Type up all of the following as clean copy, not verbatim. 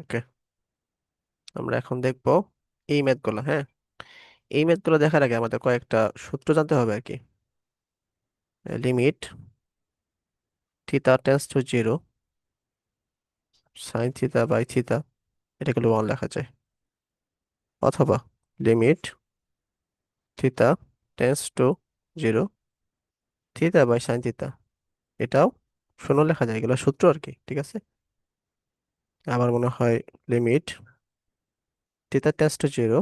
ওকে, আমরা এখন দেখবো এই ম্যাথগুলো। হ্যাঁ, এই ম্যাথগুলো দেখার আগে আমাদের কয়েকটা সূত্র জানতে হবে আর কি। Limit theta tends to zero sine theta by theta, এটাকে 1 লেখা যায়। অথবা limit theta tends to zero theta by sine theta, এটাও 0 লেখা যায়। এগুলো সূত্র আর কি, ঠিক আছে। আমার মনে হয় limit theta tends to zero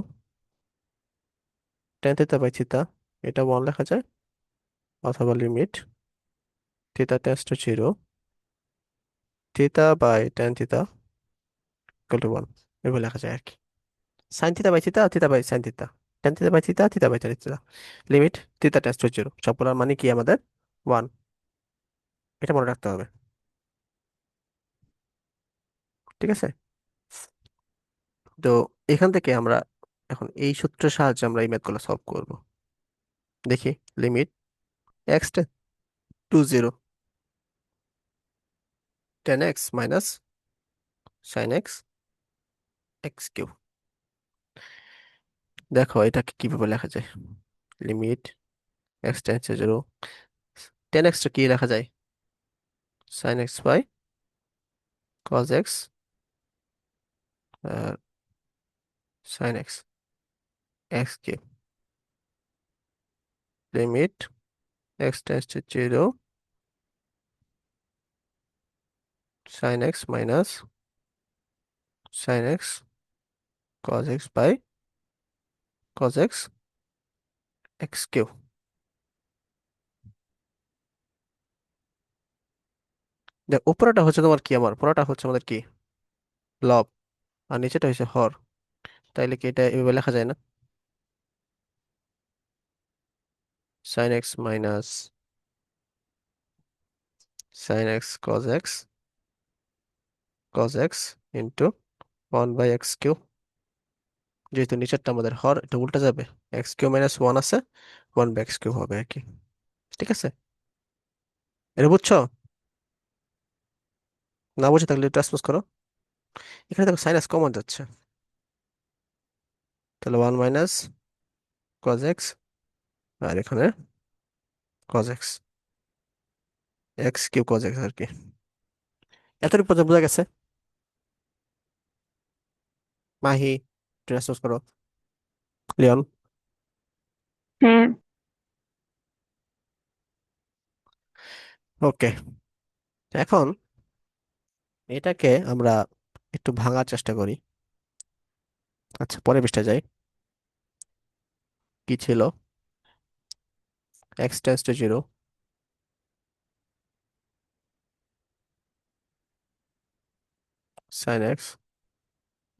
tan theta by theta, এটা 1 লেখা যায়। অথবা limit theta tends to zero theta by tan theta equal to 1, এভাবে লেখা যায় আর কি। Sine theta by theta, theta by sine theta, tan theta by theta, theta by tan theta, limit theta tends to zero, সবগুলোর মানে কি আমাদের 1, এটা মনে রাখতে হবে। ঠিক আছে, তো এখান থেকে আমরা এখন এই সূত্রের সাহায্যে আমরা এই ম্যাথগুলো সলভ করব। দেখি, limit x to zero ten x minus sine x x cube. দেখো এটাকে কিভাবে লেখা যায়। Limit x tends to zero, ten এক্সটা কি লেখা যায়, sine x by cos x sine x x cube. Limit x tends to zero sine x minus sine x cos x by cos x x x. দেখ উপরেটা হচ্ছে তোমার কি, আমার পুরোটা হচ্ছে আমাদের কি, লব, আর নিচেটা হচ্ছে হর। তাইলে কি এটা এভাবে লেখা যায় না, sine x minus sine x cos x into 1/x cube. যেহেতু নিচেরটা আমাদের হর, এটা উল্টা যাবে, এক্স কিউ মাইনাস 1 আছে, 1/x কিউ হবে আর কি। ঠিক আছে, এটা বুঝছো? না বুঝে থাকলে ট্রান্সপোজ করো। এখানে দেখো সাইনাস কমন যাচ্ছে, তাহলে 1 - cos x, আর এখানে cos x, x কিউ cos x আর কি। এতটুকু পর্যন্ত বোঝা গেছে? মাহি, ট্রান্সপোজ করো। লিওন। হ্যাঁ। ওকে, এখন এটাকে আমরা একটু ভাঙার চেষ্টা করি। আচ্ছা, পরের পৃষ্ঠায় যাই। কি ছিল, x tends to zero sine x,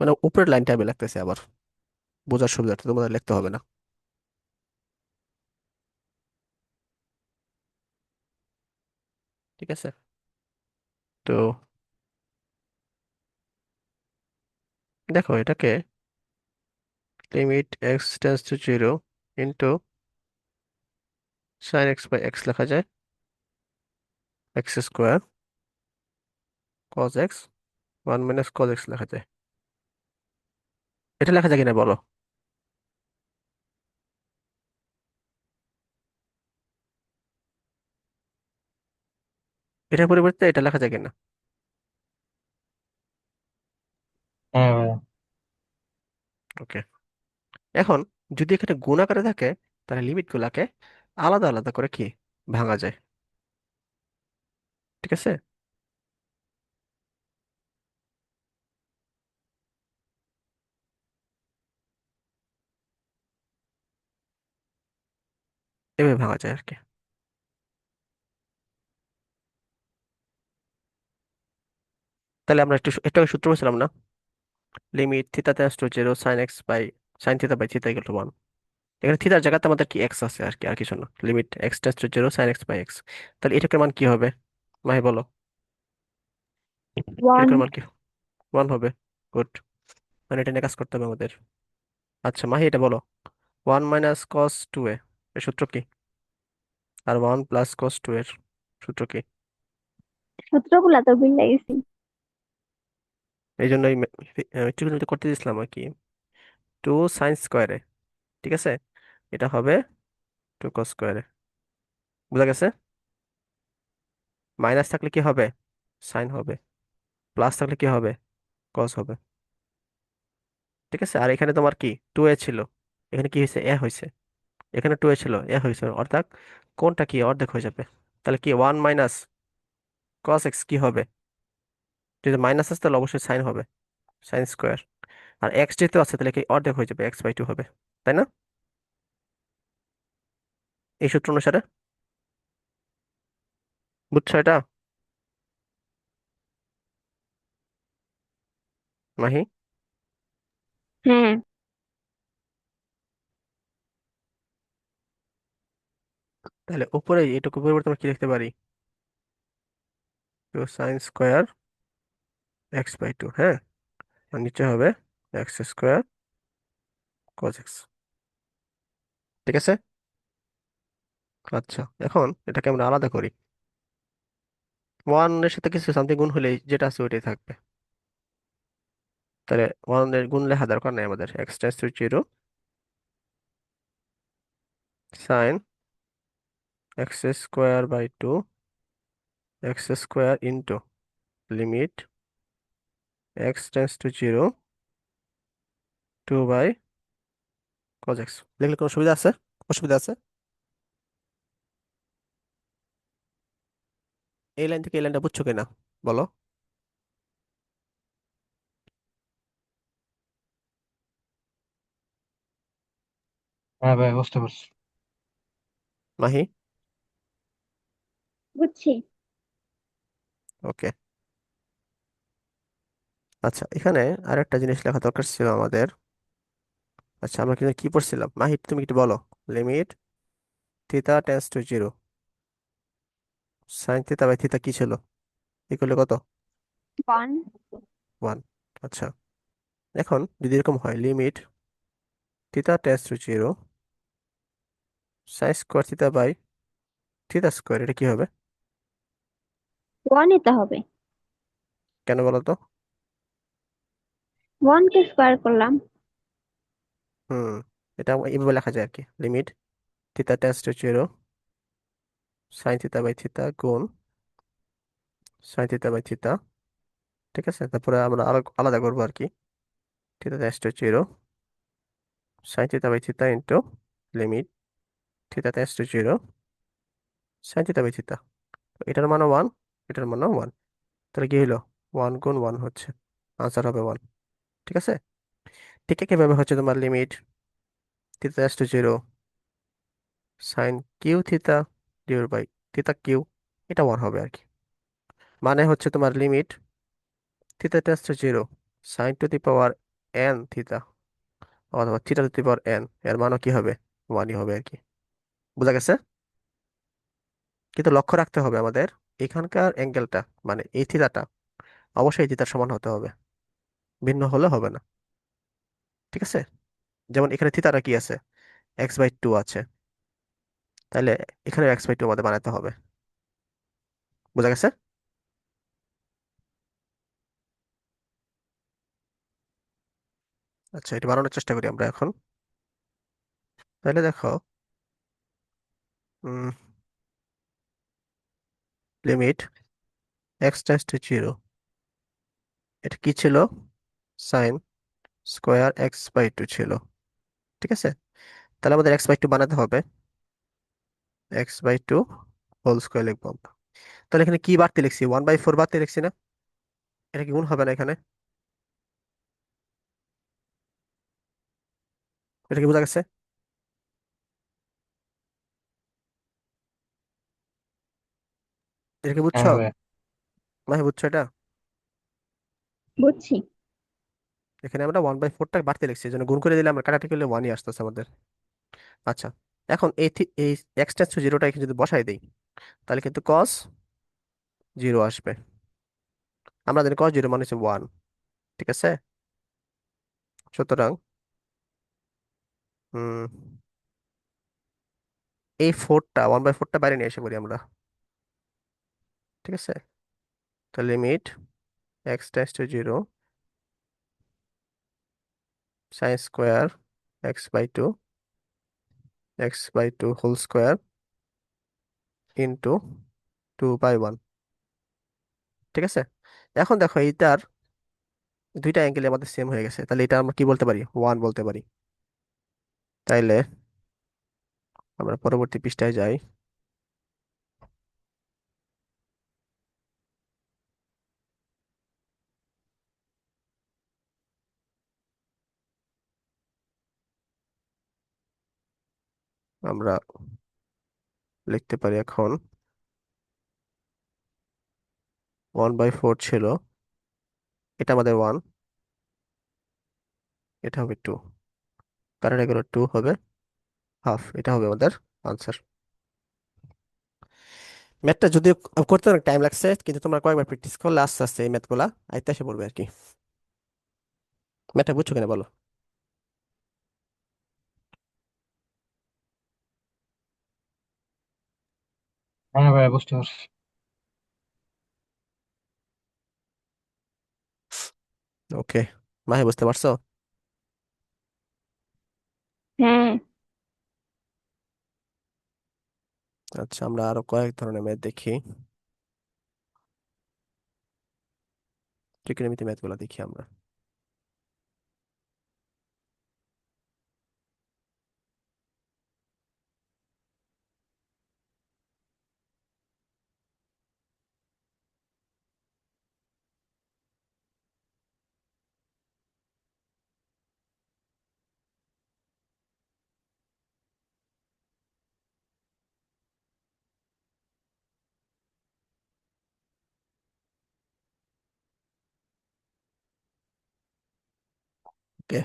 মানে উপরের লাইনটা আমি লিখতেছি আবার, বোঝার সুবিধার্থে, তোমাদের লিখতে হবে না। ঠিক আছে, তো দেখো এটাকে limit x tends to zero into sine x by x লেখা যায়, x square cos x 1 - cos x লেখা যায়। এটা লেখা যায় কিনা বলো। এটার পরিবর্তে এটা লেখা যায় কিনা। হ্যাঁ ভাইয়া। ওকে, এখন যদি এখানে গুণ আকারে থাকে, তাহলে লিমিট গুলাকে আলাদা আলাদা করে কি ভাঙা যায়। ঠিক আছে, এভাবে ভাঙা যায় আর কি। তাহলে আমরা একটু সূত্র বলছিলাম না, limit theta tends to zero sine x by sine theta by theta equal to 1। এখানে থিতার জায়গাতে আমাদের কি এক্স আছে আর কি, আর কিছু না। Limit x tends to zero sine x by x, তাহলে এটার মান কি হবে, মাহি বলো। ওয়ান। এটার মান কি 1 হবে। গুড, মানে এটা নিয়ে কাজ করতে হবে আমাদের। আচ্ছা মাহি, এটা বলো, 1 - cos 2a এর সূত্র কি, আর 1 + cos 2 এর সূত্র কি। সূত্রগুলা তো ভুল গেছি। এই জন্য ট্রিগোনোমেট্রি করতে দিয়েছিলাম আর কি, 2 sin স্কোয়ারে। ঠিক আছে, এটা হবে 2 cos স্কোয়ারে। বুঝা গেছে? মাইনাস থাকলে কি হবে? সাইন হবে। প্লাস থাকলে কি হবে? কস হবে। ঠিক আছে, আর এখানে তোমার কি 2a ছিল, এখানে কি হয়েছে? এ হয়েছে। এখানে 2a ছিল, এ হয়েছে, অর্থাৎ কোনটা কি অর্ধেক হয়ে যাবে। তাহলে কি 1 - cos x কি হবে? যদি মাইনাস আছে তাহলে অবশ্যই সাইন হবে, সাইন স্কোয়ার। আর এক্স যেহেতু আছে তাহলে কি অর্ধেক হয়ে যাবে, x/2 হবে। তাই না? এই সূত্র অনুসারে। বুঝছো এটা, মাহি? হ্যাঁ। তাহলে উপরে এটুকু পরিবর্তন আমরা কি লিখতে পারি? 2 sin স্কোয়ার x/2, হ্যাঁ। আর নিচে হবে x² cos x। ঠিক আছে। আচ্ছা, এখন এটাকে আমরা আলাদা করি। 1 এর সাথে কিছু সামথিং গুণ হলেই যেটা আছে ওইটাই থাকবে। তাহলে 1 এর গুণ লেখা দরকার নেই আমাদের। x → 0 sine x² / 2 x² into limit x → 0 2/cos x। লিখলে কোনো সুবিধা আছে? অসুবিধা আছে? এই লাইন থেকে এই লাইনটা বুঝছো কিনা বলো? হ্যাঁ ভাই, বুঝতে পারছি। মাহি? বুঝছি। ওকে। আচ্ছা, এখানে আরেকটা জিনিস লেখা দরকার ছিল আমাদের। আচ্ছা, আমরা কিন্তু কি পড়ছিলাম, মাহি তুমি একটু বলো। লিমিট θ → 0 sin θ/θ কি ছিল? ইকুয়াল কত? 1। 1। আচ্ছা, এখন যদি এরকম হয় লিমিট θ → 0 sin² θ/θ² এটা কি হবে? 1 নিতে হবে। কেন বলো তো? 1 কে স্কোয়ার করলাম। হুম, এটা এইভাবে লেখা যায় আর কি, লিমিট θ → 0 sin θ/θ গুণ sin θ/θ। ঠিক আছে, তারপরে আমরা আলাদা করবো আর কি, θ → 0 sin θ/θ ইন্টু লিমিট θ → 0 sin θ/θ। এটার মানে 1, এটার মানে 1। তাহলে কি হলো? 1 × 1 হচ্ছে, আনসার হবে 1। ঠিক আছে। ঠিক একইভাবে হচ্ছে তোমার limit θ → 0 sine Q θ divide by এটা 1 হবে আর কি। মানে হচ্ছে তোমার limit θ → 0 sin to the power n অথবা θ টু দি পাওয়ার n, এর মানও কি হবে? 1ই হবে আর কি। বুঝা গেছে? কিন্তু লক্ষ্য রাখতে হবে আমাদের, এখানকার অ্যাঙ্গেলটা মানে এই থিতাটা অবশ্যই থিতার সমান হতে হবে, ভিন্ন হলে হবে না। ঠিক আছে। যেমন এখানে থিতাটা কি আছে? x/2 আছে, তাহলে এখানে x/2 আমাদের বানাতে হবে। বুঝা গেছে? আচ্ছা, এটা বানানোর চেষ্টা করি আমরা এখন। তাহলে দেখো, লিমিট x → 0 এটা কি ছিল? sin² x/2 ছিল। ঠিক আছে, তাহলে আমাদের x/2 বানাতে হবে, x/2 হোল স্কোয়ার লিখবো আমরা। তাহলে এখানে কি বাড়তি লিখছি? 1/4 বাড়তি লিখছি না? এটা কি গুণ হবে না এখানে? এটা কি বোঝা গেছে? এটা কি বুঝছো? হ্যাঁ ভাই। মানে বুঝছো এটা? বুঝছি। এখানে আমরা 1/4টা বাড়তি লিখছি, এই জন্য গুণ করে দিলে আমরা কাটাকাটি করলে 1ই আসতেছে আমাদের। আচ্ছা, এখন এই x → 0টা এখানে যদি বসাই দিই তাহলে কিন্তু cos 0 আসবে। আমরা জানি cos 0 মানে হচ্ছে 1। ঠিক আছে, সুতরাং হুম এই 1/4টা বাইরে নিয়ে এসে করি আমরা। ঠিক আছে, তো limit x → 0 sine square x/2 x/2 whole square into 2/1। ঠিক আছে, এখন দেখো এইটার দুইটা অ্যাঙ্গেল আমাদের সেম হয়ে গেছে, তাহলে এটা আমরা কি বলতে পারি, 1 বলতে পারি। তাইলে আমরা পরবর্তী পৃষ্ঠায় যাই। আমরা লিখতে পারি এখন 1/4 ছিল, এটা আমাদের 1, এটা হবে 2, কারণ এগুলো 2 হবে হাফ, এটা হবে আমাদের আনসার। ম্যাথটা যদিও করতে অনেক টাইম লাগছে, কিন্তু তোমরা কয়েকবার প্র্যাকটিস করলে আস্তে আস্তে এই ম্যাথগুলা আয়ত্তে এসে পড়বে আর কি। ম্যাথটা বুঝছো কিনা বলো? হ্যাঁ ভাই, বুঝতে পারছি। ওকে, মাহি বুঝতে পারছো? হ্যাঁ। আচ্ছা, আমরা আরো কয়েক ধরনের ম্যাথ দেখি, ত্রিকোণমিতি ম্যাথগুলো দেখি আমরা। ওকে,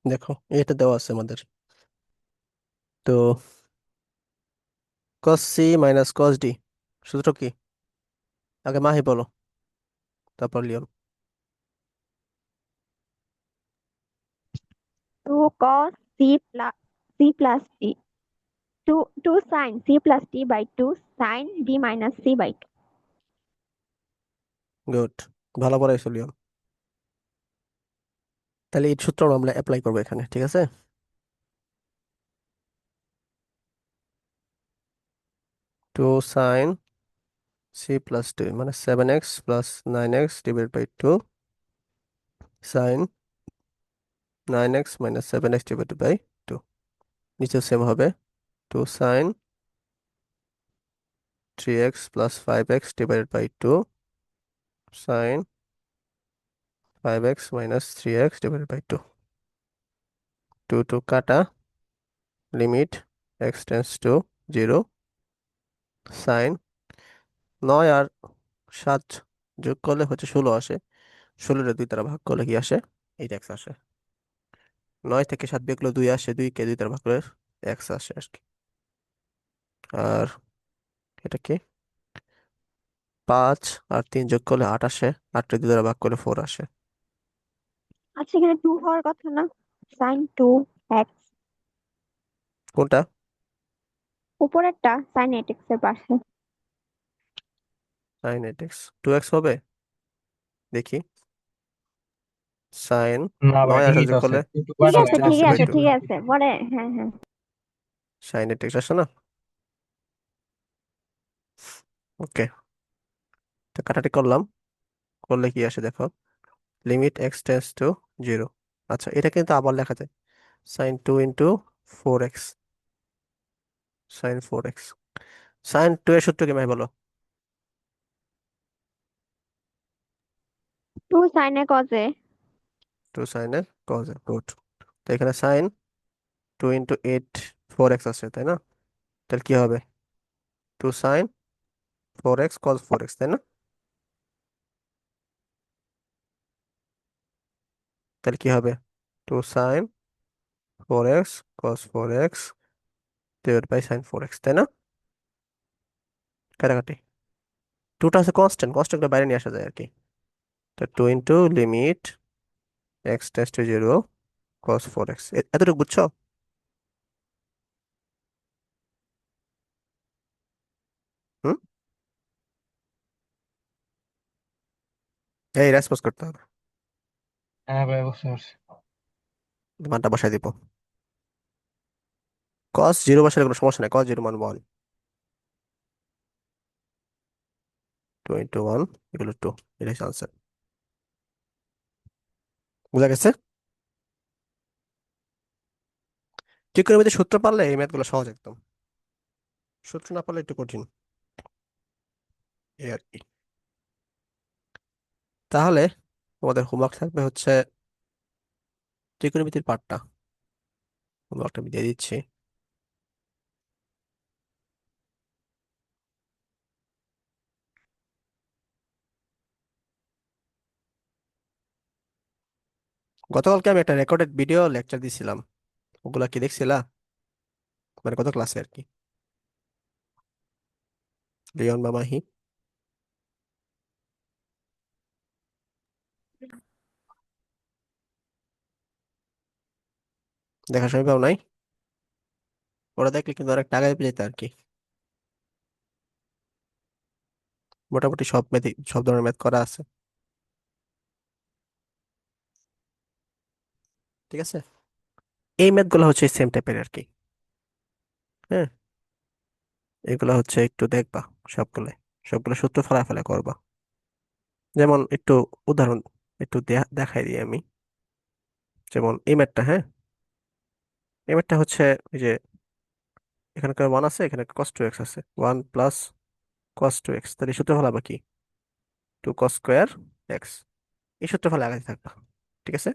দেখো এটা দেওয়া আছে আমাদের। তো cos c minus cos d সূত্র কি? আগে মাহি বলো, তারপর Leone. 2 cos c plus d, 2 sin c plus d by 2 sin d minus c by 2। Good, ভালো পড়াইছো লিওন। তাহলে এই সূত্র আমরা অ্যাপ্লাই করবো এখানে, ঠিক আছে। 2 sin c প্লাস 2 মানে 7x plus 9x divide by 2 sin 9x minus 7x divide by 2, নিচে সেম হবে 2 sin 3x plus 5x divided by 2 sin 5x minus 3x divided by 2। 2 2 কাটা, limit x tends to 0, sin 9 আর 7 যোগ করলে হচ্ছে 16 আসে, 16 2 দ্বারা ভাগ করলে কি আসে, 8x আসে। 9 থেকে 7 বিয়োগ করলে 2 আসে, 2 কে 2 দ্বারা ভাগ করলে x আসে আর কি। আর এটা কি, 5 আর 3 যোগ করলে 8 আসে, 8 কে 2 দ্বারা ভাগ করলে 4 আসে। আচ্ছা, এখানে 2 হওয়ার কথা না? sin 2x, কোনটা? উপরেরটা sin 8x এর পাশে। sin 8x 2x হবে, দেখি। সাইন না ভাই, 9 আর 7 ঠিকই তো যোগ আছে, করলে কিন্তু ঠিক সিক্স আছে, টেন ঠিক সিক্সটি বাই আছে, টু ঠিক আছে, পরে। হ্যাঁ, হ্যাঁ। সাইন 8x আসে না? ওকে, তো কাটাটি করলাম, করলে কি আসে দেখো, লিমিট এক্স টেন্স টু 0। আচ্ছা, এটা কিন্তু আবার লেখা যায় sign 2 into 4x, sign 4x। Sign 2 এর সূত্র কি ভাই বলো? 2 sin এ cos এ। 2 সাইনের কজ, গুড। তো এখানে সাইন 2 ইন্টু 8 4x আছে তাই না, তাহলে কি হবে, 2 সাইন 4x কজ 4x তাই না, তাহলে কি হবে, 2 sine 4x cos 4x divide by sine 4x তাই না। কাটাকাটি, 2টা আছে কনস্ট্যান্ট, কনস্ট্যান্ট বাইরে নিয়ে আসা যায় আর কি। তো 2 into limit x tends to 0 cos 4x, এতটুকু বুঝছো? হুম, এই রেসপন্স করতে হবে। হ্যাঁ ভাই, বুঝতে পারছি। মানটা বসাই দিব। কস জিরো বসালে কোনো সমস্যা নেই, কস জিরো মান 1, 2 ইন্টু 1 ইকুয়াল টু 2, এটাই আনসার। বুঝা গেছে? ত্রিকোণমিতির সূত্র পারলে এই ম্যাথগুলো সহজ একদম, সূত্র না পারলে একটু কঠিন, এই আর কি। তাহলে তোমাদের হোমওয়ার্ক থাকবে হচ্ছে ত্রিকোণমিতির পার্টটা, হোমওয়ার্কটা আমি দিয়ে দিচ্ছি। গতকালকে আমি একটা রেকর্ডেড ভিডিও লেকচার দিছিলাম, ওগুলা কি দেখছিলা? মানে গত ক্লাসে আর কি, লিওন বা মাহি, দেখার সময় পাও নাই? ওরা দেখলে কিন্তু অনেক টাকায় পেয়ে যেত আর কি। মোটামুটি সব ম্যাথ, সব ধরনের ম্যাথ করা আছে, ঠিক আছে? এই ম্যাথ গুলো হচ্ছে সেম টাইপের আর কি। হ্যাঁ, এগুলো হচ্ছে একটু দেখবা, সবগুলো সবগুলো সূত্র ফেলা ফেলা করবা। যেমন একটু উদাহরণ একটু দেখাই দিই আমি। যেমন এই ম্যাথটা, হ্যাঁ, এই ম্যাথটা হচ্ছে এই যে এখানকার 1 আছে, এখানে cos 2x আছে, 1 প্লাস cos 2x, তাহলে সূত্র ফেলাবা কি? 2 cos স্কোয়ার x, এই সূত্র ফেলা আগাতে থাকবা, ঠিক আছে?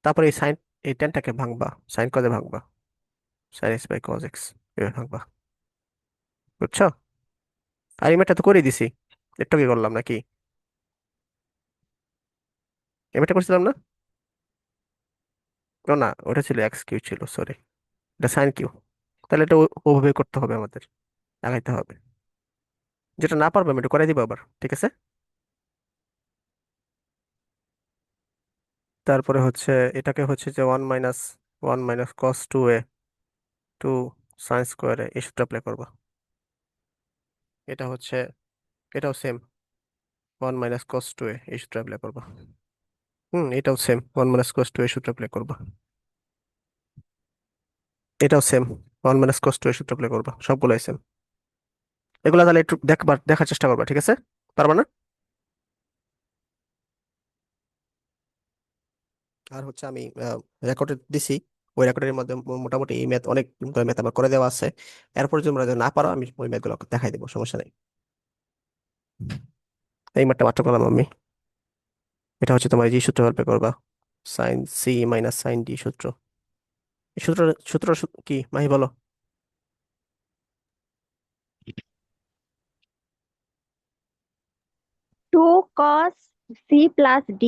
তারপরে এই সাইন, এই টেনটাকে ভাঙবা, সাইন কজে ভাঙবা, sine x by cos x, এভাবে ভাঙবা, বুঝছো? আর এই ম্যাথটা তো করে দিছি, একটু কি করলাম নাকি? এই ম্যাথটা করছিলাম না? ও না, ওটা ছিল এক্স কিউ ছিল, সরি, এটা সাইন কিউ। তাহলে এটা ওভাবে করতে হবে আমাদের, আগাইতে হবে। যেটা না পারবে আমি একটু করে দিব আবার, ঠিক আছে? তারপরে হচ্ছে এটাকে হচ্ছে যে 1 minus cos 2a, 2 sine square এই সূত্র অ্যাপ্লাই করবা। এটা হচ্ছে, এটাও সেম, 1 মাইনাস কস 2a এই সূত্র অ্যাপ্লাই করবা। এটাও সেম, 1 মাইনাস কস 2 এই সূত্র অ্যাপ্লাই করবা। এটাও সেম, 1 মাইনাস কস 2 এই সূত্র অ্যাপ্লাই করবা, সবগুলোই সেম। এগুলো তাহলে একটু দেখবার, দেখার চেষ্টা করবা, ঠিক আছে? পারবা না? আর হচ্ছে আমি রেকর্ডে দিছি, ওই রেকর্ডের মধ্যে মোটামুটি এই ম্যাথ, অনেক ম্যাথ আমার করে দেওয়া আছে। এরপর যদি তোমরা যদি না পারো আমি ওই ম্যাথগুলো দেখাই দেবো, সমস্যা নেই। এই ম্যাথটা মাত্র করলাম আমি। এটা হচ্ছে তোমার যে সূত্র অ্যাপ্লাই করবা, sine C minus sine D সূত্র। এই সূত্র, সূত্র কি মাহি বলো? 2 cos c plus d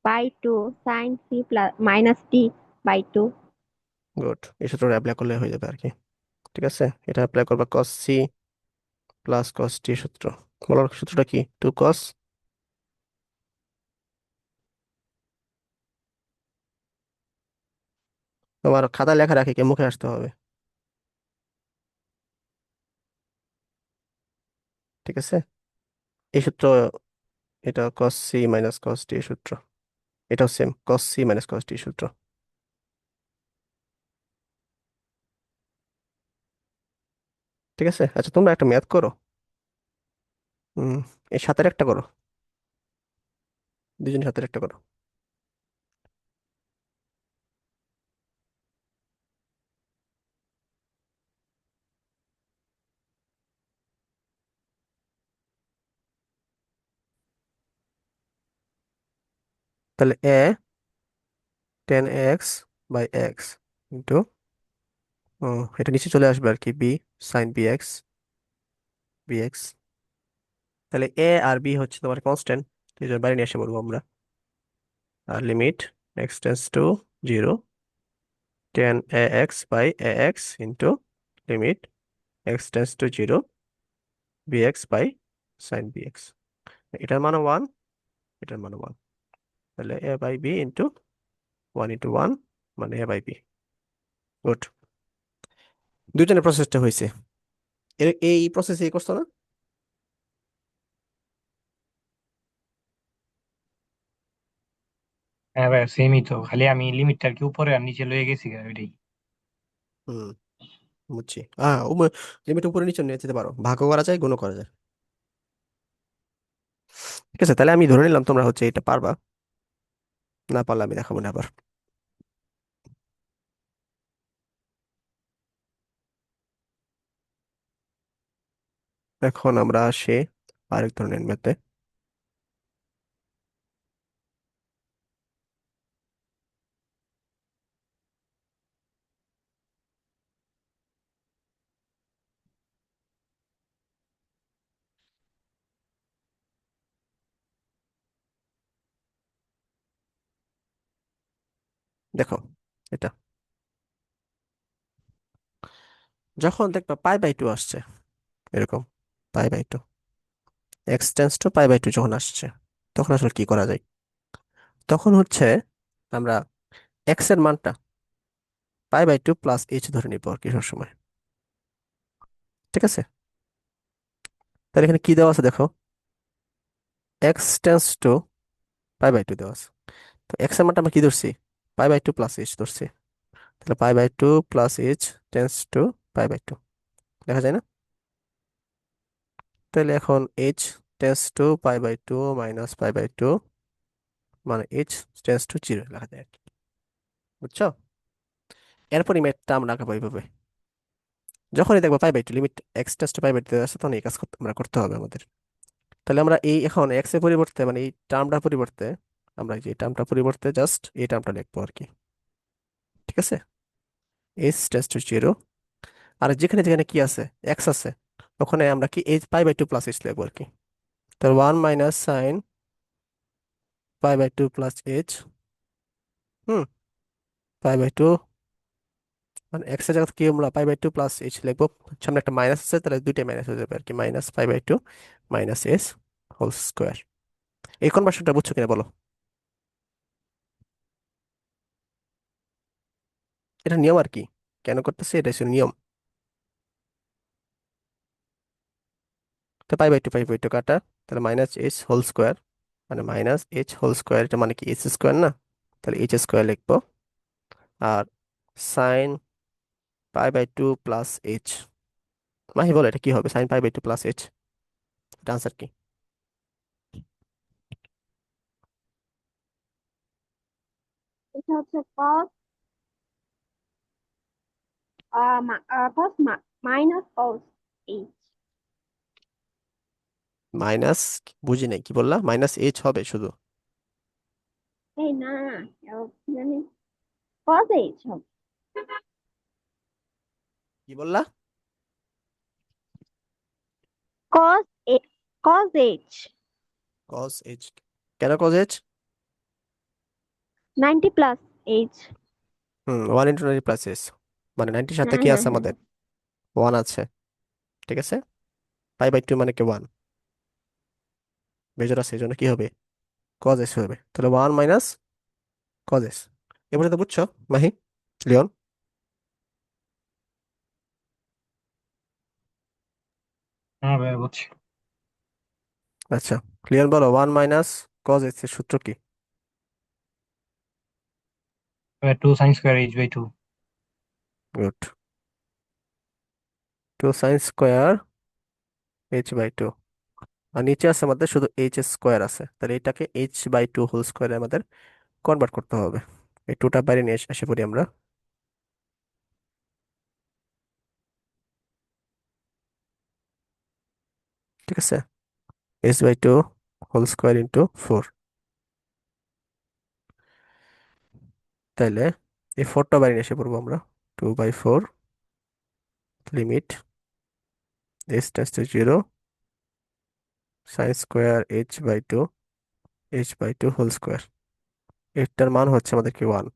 by 2 sin c plus minus d by 2. Good, এই সূত্রটা অ্যাপ্লাই করলে হয়ে যাবে আর কি, ঠিক আছে? এটা অ্যাপ্লাই করবা কস সি প্লাস কস টি সূত্র। বলো সূত্রটা কি? 2 কস, তোমার খাতা লেখা রাখি কে মুখে আসতে হবে, ঠিক আছে? এই সূত্র, এটা কস সি মাইনাস কস টি সূত্র, এটাও same, cos C minus cos T সূত্র, ঠিক আছে? আচ্ছা তোমরা একটা ম্যাথ করো, হুম, এই সাতের একটা করো, দুজন সাতের একটা করো। তাহলে এ 10x/x ইন্টু, এটা নিচে চলে আসবে আর কি, b sine b x, b x. তাহলে এ আর বি হচ্ছে তোমার কনস্ট্যান্ট, এই জন্য বাইরে নিয়ে এসে বলবো আমরা। আর limit x tends to 0, 10ax/ax into limit x tends to 0 b x by sine b x. এটার মানে 1, এটার মানে 1, তাহলে a by b into 1 into 1 মানে এ বাই বি। গুড, দুইজনের প্রসেসটা হয়েছে। এই প্রসেস এই করছো না? হ্যাঁ ভাই, সেমই তো, খালি আমি লিমিটটা আর কি উপরে আর নিচে লয়ে গেছি ওইটাই। হুম, বুঝছি। লিমিট উপরে নিচে নিয়ে যেতে পারো, ভাগও করা যায়, গুণও করা যায়। ঠিক আছে, তাহলে আমি ধরে নিলাম তোমরা হচ্ছে এটা পারবা। না পারলে আমি দেখাবো না আবার। এখন আমরা আসি আরেক ধরনের ম্যাথে। দেখো এটা, যখন দেখবা π/2 আসছে এরকম, π/2, x → π/2 যখন আসছে, তখন আসলে কি করা যায়? তখন হচ্ছে আমরা x এর মানটা π/2 প্লাস h ধরে নিব আর কি সবসময়। ঠিক আছে, তাহলে এখানে কি দেওয়া আছে দেখো, x → π/2 দেওয়া আছে। তো x এর মানটা আমরা কি ধরছি, π/2 প্লাস h ধরছি। তাহলে π/2 প্লাস h → π/2, দেখা যায় না? তাহলে এখন h → π/2 মাইনাস π/2 মানে h → 0 লেখা যায় আর কি। বুঝছো? এরপরই ম্যাথটা আমরা আঁকাবো এইভাবে। যখনই দেখবো π/2 লিমিট x → π/2 আছে, তখন এই কাজ আমরা করতে হবে আমাদের। তাহলে আমরা এই এখন এক্স এর পরিবর্তে মানে এই টার্মটা পরিবর্তে, আমরা এই যে টার্মটা পরিবর্তে জাস্ট এই টার্মটা লিখবো আর কি। ঠিক আছে, h → 0। আর যেখানে যেখানে কি আছে, এক্স আছে, ওখানে আমরা কি এই π/2 প্লাস h লিখবো আর কি। তাহলে 1 - sin π/2 প্লাস h। হুম, π/2 মানে এক্স এর জায়গায় কি আমরা π/2 প্লাস h লিখবো, সামনে একটা মাইনাস আছে, তাহলে দুইটাই মাইনাস হয়ে যাবে আর কি, minus π/2 minus h whole square. এই কনভার্সনটা বুঝছো কিনা বলো? এটা নিয়ম আর কি, কেন করতেছে এটা হচ্ছে নিয়ম। তো π/2 কাটা, তাহলে মাইনাস h হোল স্কোয়ার, মানে মাইনাস h হোল স্কোয়ার, এটা মানে কি h স্কোয়ার না? তাহলে h স্কোয়ার লিখবো। আর সাইন π/2 প্লাস h, মাহি বলো এটা কি হবে, সাইন π/2 প্লাস h, এটা আনসার কি? এটা হচ্ছে cos cos minus cos h। Minus, বুঝি নাই কি বললা, মাইনাস h হবে শুধু? এই না, কি জানি, cos h হবে। কি বললা? cos a cos h cos h, কেন cos h? 90 plus h। 1 × 90 plus h, মানে 90-র সাথে হ্যাঁ কি হ্যাঁ আছে হ্যাঁ। আমাদের, 1 আছে। ঠিক আছে, π/2 মানে কি 1, বেজোর আছে, এই জন্য কি হবে, cos h হবে। তাহলে 1 মাইনাস cos h। এবারে তো বুঝছো মাহি, লিওন? হ্যাঁ ভাই বুঝছি। আচ্ছা, লিওন বলো 1 - cos h এর সূত্র কি? 2 sin² h/2। Good, 2 sin² h/2। আর নিচে আছে আমাদের শুধু h স্কোয়ার আছে, তাহলে এটাকে h/2 হোল স্কোয়ারে আমাদের কনভার্ট করতে হবে। এই টুটা বাইরে নিয়ে এসে পড়ি আমরা। ঠিক আছে, h/2 হোল স্কোয়ার ইন্টু 4। তাইলে এই 4টা বাইরে নিয়ে এসে পড়বো আমরা। 2/4 limit h → 0 sin² h/2 whole square. এটার মান হচ্ছে আমাদের কি 1,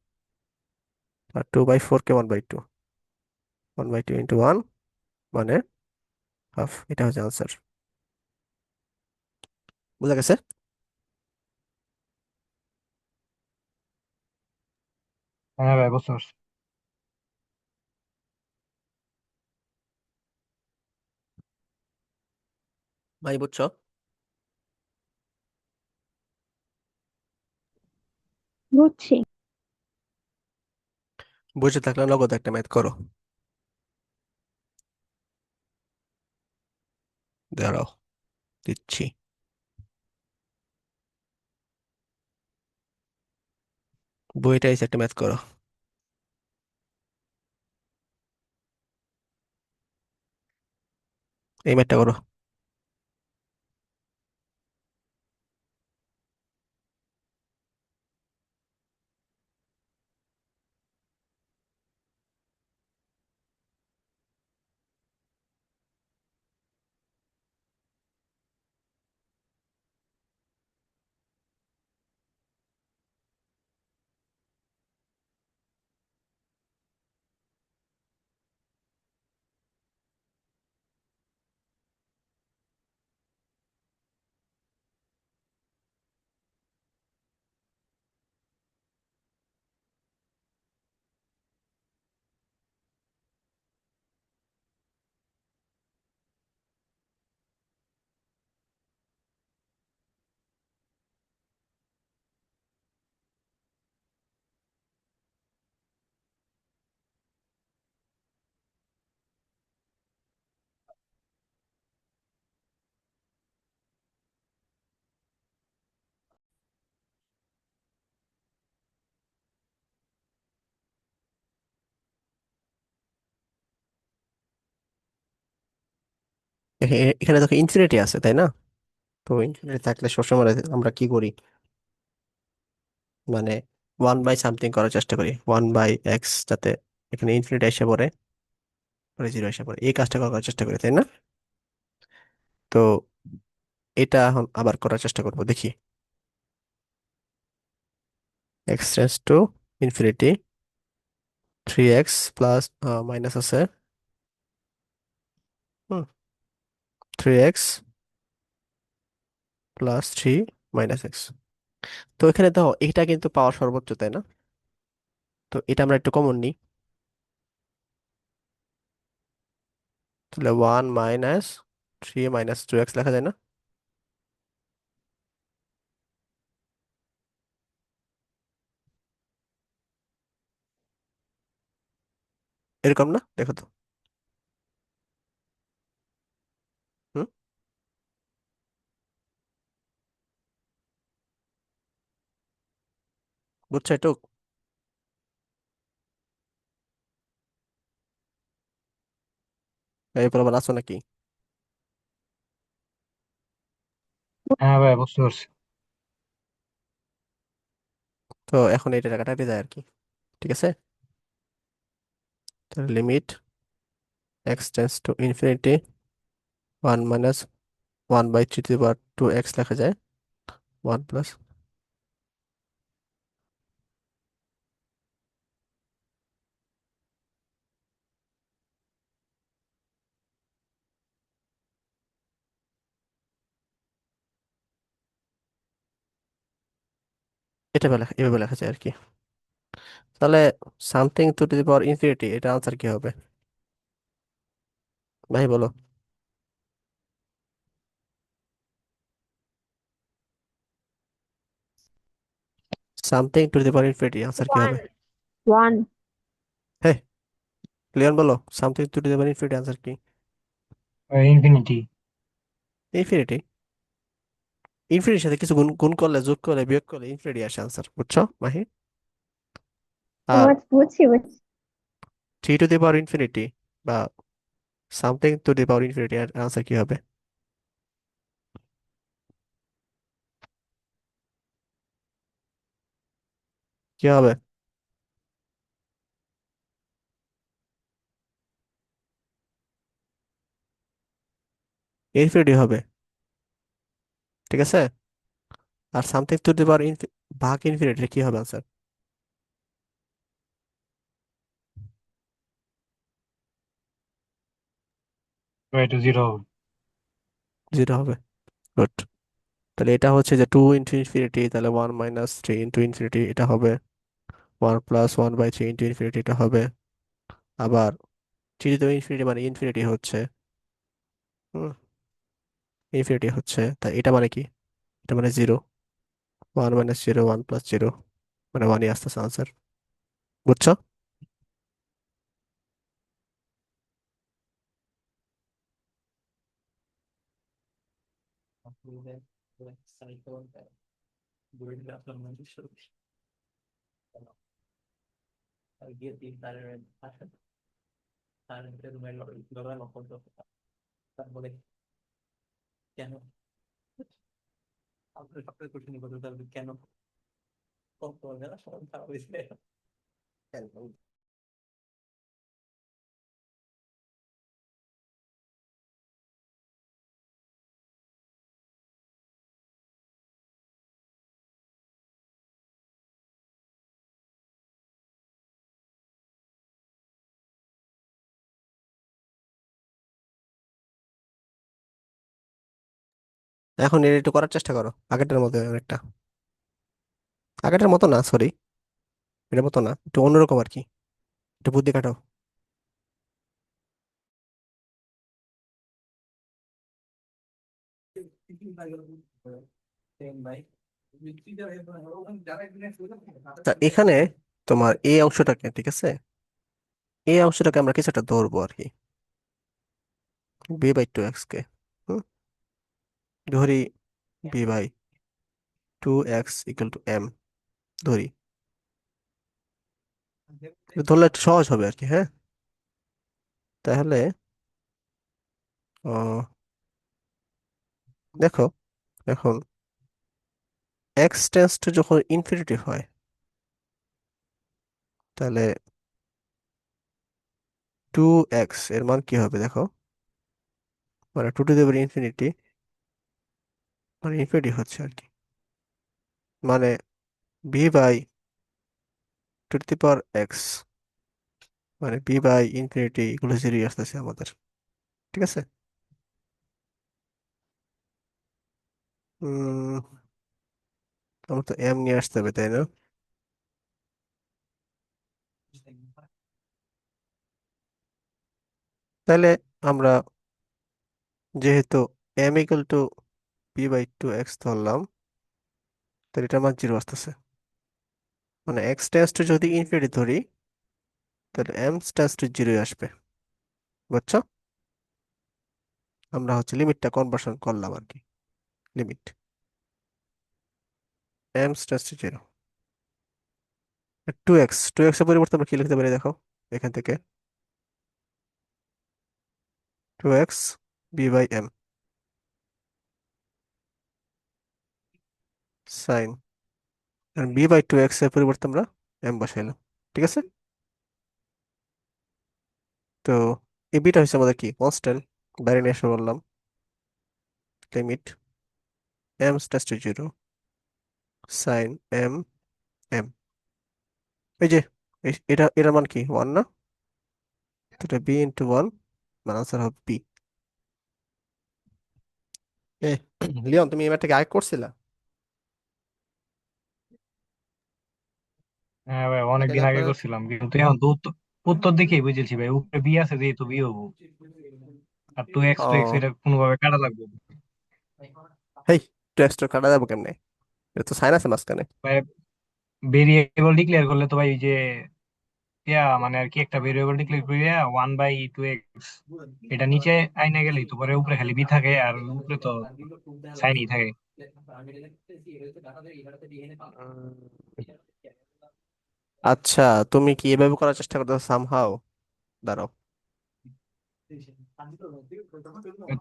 আর 2/4 কে 1/2, 1/2 ইন্টু 1 মানে হাফ। এটা হচ্ছে আনসার। বুঝা গেছে? হ্যাঁ ভাই বুঝতে পারছি। ভাই বুঝছো? বুঝছি। বুঝে থাকলে নগদ একটা ম্যাথ করো। দাঁড়াও, দিচ্ছি। বইটা এসে একটা ম্যাথ করো। এই ম্যাথটা করো। এখানে দেখো ইনফিনিটি আছে, তাই না? তো ইনফিনিটি থাকলে সবসময় আমরা কি করি, মানে 1/সামথিং করার চেষ্টা করি, 1/x, যাতে এখানে ইনফিনিটি এসে পড়ে, পরে জিরো এসে পড়ে, এই কাজটা করার চেষ্টা করি, তাই না? তো এটা এখন আবার করার চেষ্টা করব, দেখি। X tends to infinity, 3x plus minus আছে, হুম, 3x প্লাস 3 - x। তো এখানে দেখো এটা কিন্তু পাওয়ার সর্বোচ্চ, তাই না? তো এটা আমরা একটু কমন নিই, তাহলে 1 - 3 - 2x লেখা যায় না? এরকম না, দেখো তো। হুম, বুঝছো একটু? এরপর আবার আসো নাকি? হ্যাঁ ভাই, বুঝতে পারছি। তো এখন এটা কাটাতে যায় আর কি, ঠিক আছে। তাহলে limit x tends to infinity, 1 - 1/3 লেখা যায়, 1 প্লাস। এভাবে লেখা যায় আর কি। তাহলে something to the power infinity, এটা আনসার কি হবে ভাই, বলো? Something to the power infinity answer কি ওয়ান। হবে? ওয়ান। হ্যাঁ, ক্লিয়ার, বলো something to the power infinity answer কি? ইনফিনিটি। ইনফিনিটি। ইনফিনিটির সাথে কিছু গুণ গুণ করলে, যোগ করলে, বিয়োগ করলে ইনফিনিটি আসে আনসার, বুঝছো মাহি? আর বুঝছি বুঝছি। 3 টু দি পাওয়ার ইনফিনিটি বা something to the power infinity, এর আনসার কি হবে? কি হবে? ইনফিনিটি হবে, ঠিক আছে। আর সামথিং টু দি পাওয়ার ভাগ ইনফিনিটি কি হবে আনসার? এটা জিরো হবে। জিরো হবে, গুড। তাহলে এটা হচ্ছে যে 2 × ইনফিনিটি, তাহলে 1 - 3 × ইনফিনিটি এটা হবে, 1 + 1/3 × ইনফিনিটি এটা হবে। আবার 3 টু ইনফিনিটি মানে ইনফিনিটি হচ্ছে, হুম, ইনফিনিটি হচ্ছে, তাই এটা মানে কি? এটা মানে জিরো, 1 - 0, 1 + 0, মানে 1 আসতেছে আনসার। বুঝছো? এখন এটা একটু করার চেষ্টা করো, আগেরটার মতো একটা। আগেরটার মতো না, সরি, এটার মতো না, একটু অন্যরকম আর কি। একটু বুদ্ধি খাটাও। তা এখানে তোমার এই অংশটাকে, ঠিক আছে, এই অংশটাকে আমরা কিছু একটা ধরবো আর কি, b/2x কে। হুম, ধরি b/2x = m, ধরি। এটা ধরলে একটু সহজ হবে আর কি, হ্যাঁ। তাহলে আহ, দেখো, এখন যখন ইনফিনিটি হয়, তাহলে 2x এর মান কি হবে দেখো, মানে 2⁻∞, মানে ইনফিনিটি হচ্ছে আর কি, মানে b/2x, মানে b/∞ এগুলো 0 আসতেছে আমাদের, ঠিক আছে। উম আমার তো m নিয়ে আসতে হবে, তাই না? তাহলে আমরা যেহেতু m = b/2x ধরলাম, তাহলে এটা আমার 0 আসতেছে, মানে যদি ইনফিনিটি ধরি, তাহলে m → 0 আসবে। বুঝছো? আমরা হচ্ছে লিমিটটা কনভার্সন করলাম আর কি, লিমিট m → 0। 2x এর পরিবর্তে আমরা কি লিখতে পারি দেখো, এখান থেকে 2x b/m সাইন, b/2x এর পরিবর্তে আমরা m বসাইলাম, ঠিক আছে। তো এই বিটা হচ্ছে আমাদের কি কনস্ট্যান্ট, বাইরে নিয়ে এসে বললাম লিমিট m → 0 সাইন m, এই যে এটার মান কি 1 না, তো এটা b/1, মানে আনসার হবে b। এ লিওন, তুমি এই ম্যাটটাকে আগে করছিলা? হ্যাঁ ভাই, এটা অনেকদিন আগে দেখো। করছিলাম, কিন্তু এখন তো উত্তর উত্তর দেখেই বুঝেছি ভাই, উপরে বি আছে যেহেতু বি হবো। আর টু এক্স ও, এটা কোনোভাবে কাটা লাগবে। হেই, টেস্টটা কাটা যাবো কেমনে? এটা তো সাইন আছে মাঝখানে। ভাই ভেরিয়েবল ডিক্লেয়ার করলে তো ভাই ওই যে মানে আর কি, একটা ভেরিয়েবল ডিক্লেয়ার করিয়া 1/2x, এটা নিচে আইনা গেলেই তো পরে উপরে খালি বি থাকে, আর উপরে তো সাইনই থাকে। আচ্ছা, তুমি কি এভাবে করার চেষ্টা করতেছো সামহাও? দাঁড়াও।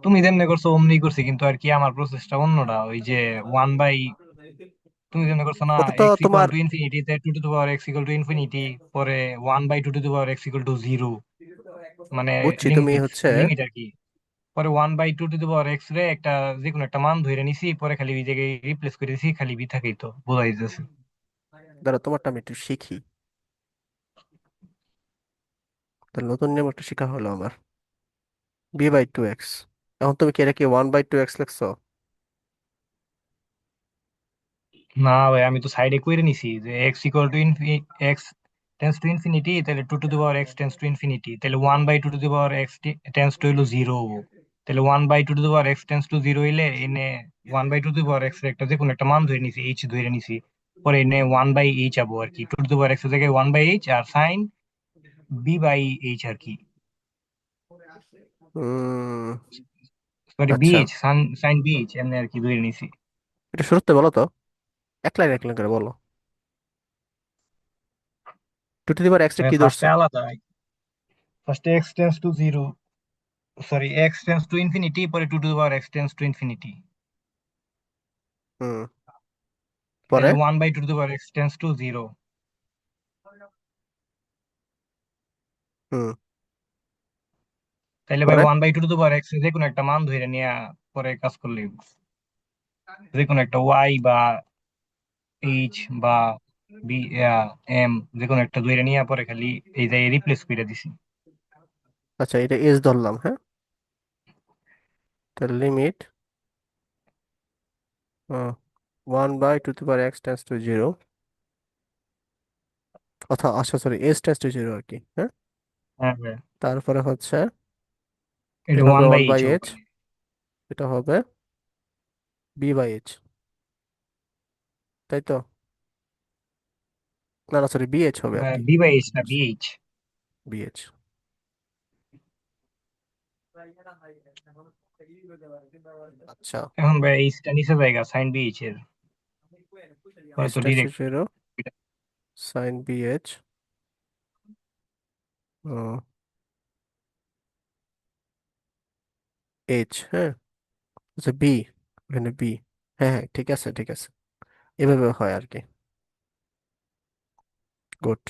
তুমি যেমনি করছো অমনি করছি, কিন্তু আর কি আমার প্রসেসটা অন্যটা, ওই যে ওয়ান বাই, তুমি যেমনি করছো না, ওটা তো এক্স ইকুয়াল তোমার, টু ইনফিনিটিতে two to the power x equal to infinity, পরে 1/2 to the power x equal to 0, মানে বুঝছি তুমি লিমিট হচ্ছে, লিমিট আর কি। পরে 1/2 to the power X ray একটা যে কোনো একটা মান ধরে নিছি, পরে খালি ওই জায়গায় রিপ্লেস করে দিছি, খালি বি থাকেই তো বোঝা যাচ্ছে। দাঁড়াও তোমারটা আমি একটু শিখি, তাহলে নতুন নিয়ম একটু শেখা হলো আমার। b/2x, এখন তুমি কি এটা কি 1/2x লিখছো? না ভাই, আমি তো সাইডে কইরে নিছি যে এক্স টেন্স টু ইনফিনিটি, তাহলে two to the power x tends to infinity, তাহলে 1/2 to the power x tends to হইলো 0, তাহলে 1/2 to the power x tends to 0 হইলে এনে 1/2 টু দি পাওয়ার এক্স একটা যে কোনো একটা মান ধরে নিছি, এইচ ধরে নিছি, পরে এনে 1/h যাবো আর কি, two to the power x এর জায়গায় 1/h আর সাইন b/h আর কি। উম সরি আচ্ছা, বিএইচ, সাইন বিএইচ এমনি আর কি ধরে নিছি। এটা শুরুতে বলো তো, এক লাইন করে বলো। Two to the power x কি ধরছো? ফার্স্টে আলাদা, ফার্স্টে x tends to zero, sorry x tends to infinity, পরে two to the power x tends to infinity, hmm, পরে, তাহলে 1/2 to the power x tends to zero. Hmm, তাহলে ভাই পরে, 1/2 টু দি পাওয়ার এক্স যে কোনো একটা মান ধরে নিয়ে পরে কাজ করলে, যে কোনো একটা ওয়াই বা এইচ বা বি এম, যে কোনো একটা ধরে নিয়ে পরে খালি এই যে রিপ্লেস করে দিছি। আচ্ছা এটা এস ধরলাম, হ্যাঁ, তাহলে limit 1/2 to the power x tends to 0, অথবা আচ্ছা সরি এস টেন্স টু 0 আর কি, হ্যাঁ, হ্যাঁ ভাই, তারপরে হচ্ছে এটা এটা হবে one by one by h হবে। এইচ এটা হবে b/h, তাই তো? না না সরি bh হবে আর কি, বি/এইচ না বিএইচ। bh। আচ্ছা, এখন ভাই এইচটা নিচে জায়গা সাইন বিএইচ এর, পরে এস তো tends to direct. 0 sine bh, h, হ্যাঁ, আচ্ছা বি, এখানে বি, হ্যাঁ হ্যাঁ ঠিক আছে ঠিক আছে, এভাবে হয় আর কি, গুড।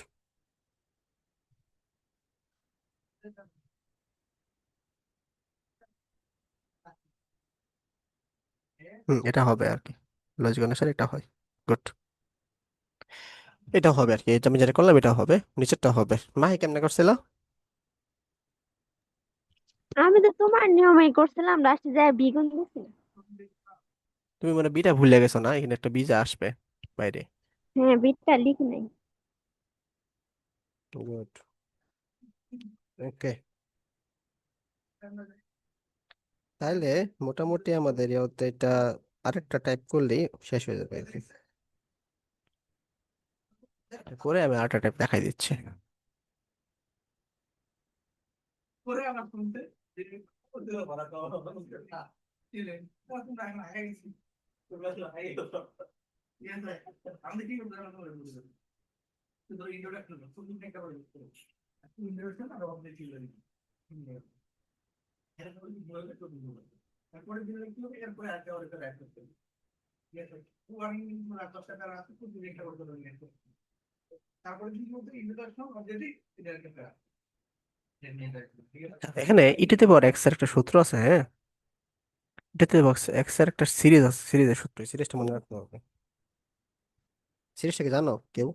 এটা হবে আর কি, লজিক অনুসারে এটা হয়, গুড। এটা হবে আর কি, এটা আমি যেটা করলাম এটা হবে, নিচেরটা হবে। মাহি কেমনে করছিল? আমি তো তোমার নিয়মেই করছিলাম, লাস্টে যায় বিগুন দিছি। তুমি মানে বিটা ভুলে গেছো না, এখানে একটা বীজ আসবে বাইরে। হ্যাঁ, বিটটা লিখি নাই। গুড, ওকে। তাহলে মোটামুটি আমাদের ইয়েতে এটা আরেকটা টাইপ করলেই শেষ হয়ে যাবে আর কি। এটা করে আমি আরেকটা টাইপ দেখাই দিচ্ছি। এখানে ইটিতে পাওয়ার এক্স এর একটা সূত্র আছে, হ্যাঁ, এটাতে এক্স এর একটা সিরিজ আছে, সিরিজের সূত্র, সিরিজটা মনে রাখতে হবে। সিরিজটাকে জানো কেউ?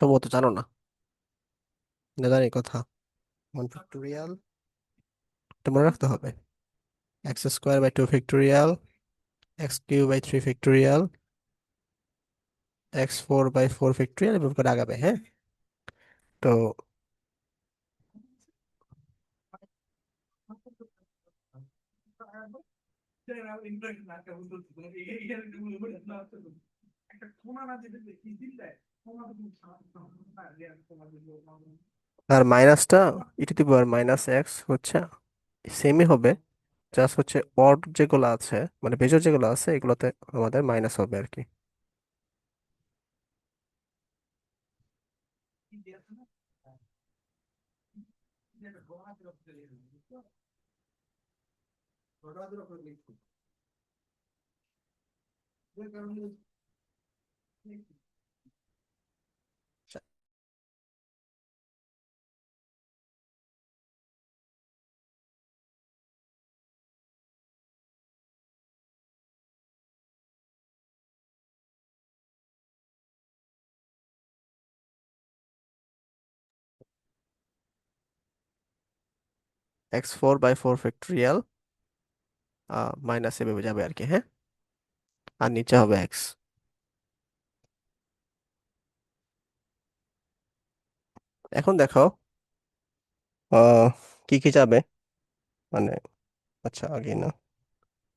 তবুও তো জানো না, না জানি কথা। 1 ফ্যাক্টোরিয়াল, এটা মনে রাখতে হবে, x² / 2 factorial, x³ / 3 factorial, x4/4 factorial, এভাবে করে আগাবে, হ্যাঁ। তো আর মাইনাসটা e⁻⁻x হচ্ছে সেমই হবে, জাস্ট হচ্ছে অড যেগুলো আছে, মানে বেজোড় যেগুলো আছে এগুলোতে আমাদের মাইনাস হবে আর কি। x4/4 ফ্যাক্টোরিয়াল মাইনাস এভাবে যাবে আর কি, হ্যাঁ, আর নিচে হবে এক্স। এখন দেখো আহ কি কি যাবে, মানে আচ্ছা আগে না,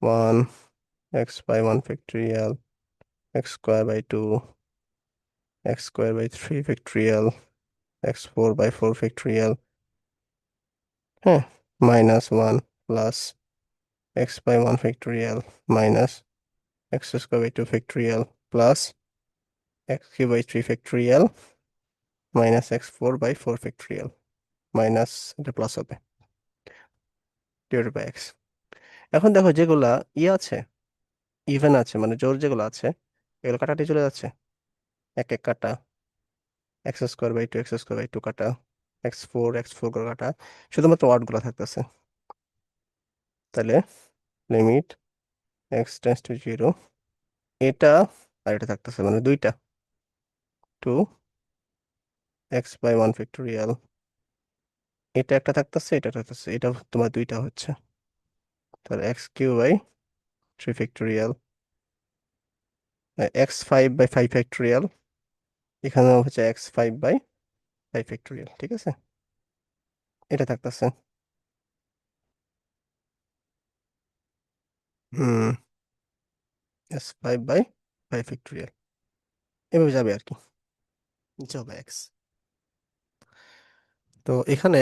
1 x by 1 factorial x square by 2 x square by 3 factorial x4 by 4 factorial, হ্যাঁ, -1 plus x by 1 factorial minus x square by 2 factorial plus x cube by 3 factorial minus x4 by 4 factorial minus এটা plus হবে divided by x। এখন দেখো যেগুলা আছে, even আছে, মানে জোর যেগুলো আছে, এগুলো কাটাটি চলে যাচ্ছে, এক এক কাটা, x square by two x square by two কাটা, এক্স ফোর করে কাটা, শুধুমাত্র ওয়ার্ড গুলো থাকতেছে। তাহলে limit x tends to zero, এটা আর এটা থাকতেছে, মানে দুইটা, two x by one factorial, এটা একটা থাকতেছে, এটা থাকতেছে, এটা তোমার দুইটা হচ্ছে, তাহলে x cube by three factorial, x five by five factorial, এখানে হচ্ছে x five by five factorial, ঠিক আছে, এটা থাকতেছে। Hmm, S five by five factorial, এভাবে যাবে আর কি, নিচে হবে এক্স। তো এখানে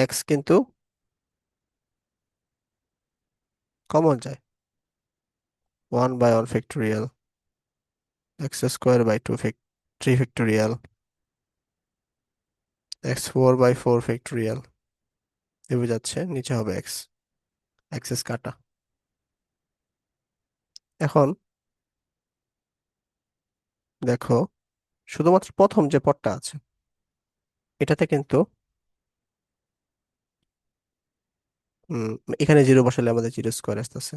এক্স কিন্তু কমন যায়, one by one factorial x square by two three factorial x four by four factorial, এভাবে যাচ্ছে, নিচে হবে এক্স, এক্সেস কাটা। এখন দেখো শুধুমাত্র প্রথম যে পদটা আছে এটাতে কিন্তু উম, এখানে জিরো বসালে আমাদের জিরো স্কোয়ার আসতেছে,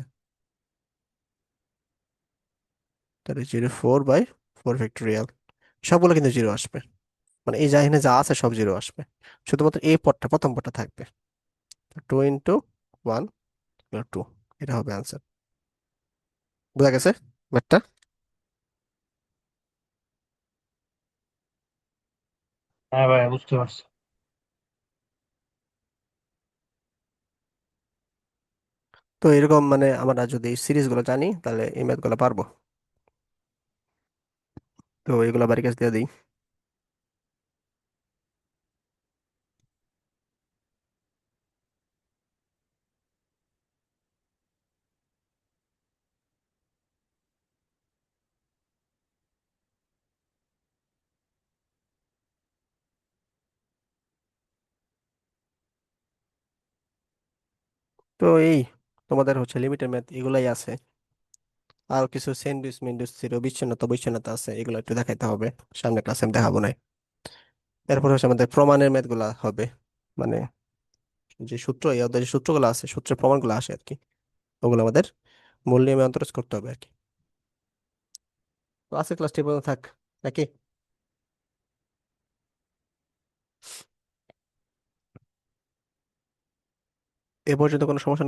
তাহলে zero four by four factorial, সবগুলো কিন্তু জিরো আসবে, মানে এই যা এখানে যা আছে সব জিরো আসবে, শুধুমাত্র এই পদটা, প্রথম পদটা থাকবে, টু ইন্টু ওয়ান টু, এটা হবে আনসার। বোঝা গেছে ব্যাপারটা? হ্যাঁ ভাই, বুঝতে পারছি। তো এরকম মানে আমরা যদি সিরিজ গুলো জানি তাহলে এই ম্যাথ গুলো পারবো। তো এগুলো বাড়ির কাছে দিয়ে দিই। তো এই তোমাদের হচ্ছে লিমিটেড ম্যাথ এগুলাই আছে, আর কিছু সেন্ডউইচ মেন্ডুইচ ছিল, বিচ্ছিন্নতা বৈচ্ছিন্নতা আছে, এগুলো একটু দেখাইতে হবে, সামনে ক্লাসে আমি দেখাবো না। এরপর হচ্ছে আমাদের প্রমাণের ম্যাথ গুলা হবে, মানে যে সূত্র, এই অধ্যায়ে যে সূত্রগুলো আছে, সূত্রের প্রমাণগুলো আসে আর কি, ওগুলো আমাদের মূল নিয়মে অন্তরজ করতে হবে আর কি। তো আজকে ক্লাসটি পর্যন্ত থাক নাকি? এ পর্যন্ত কোনো সমস্যা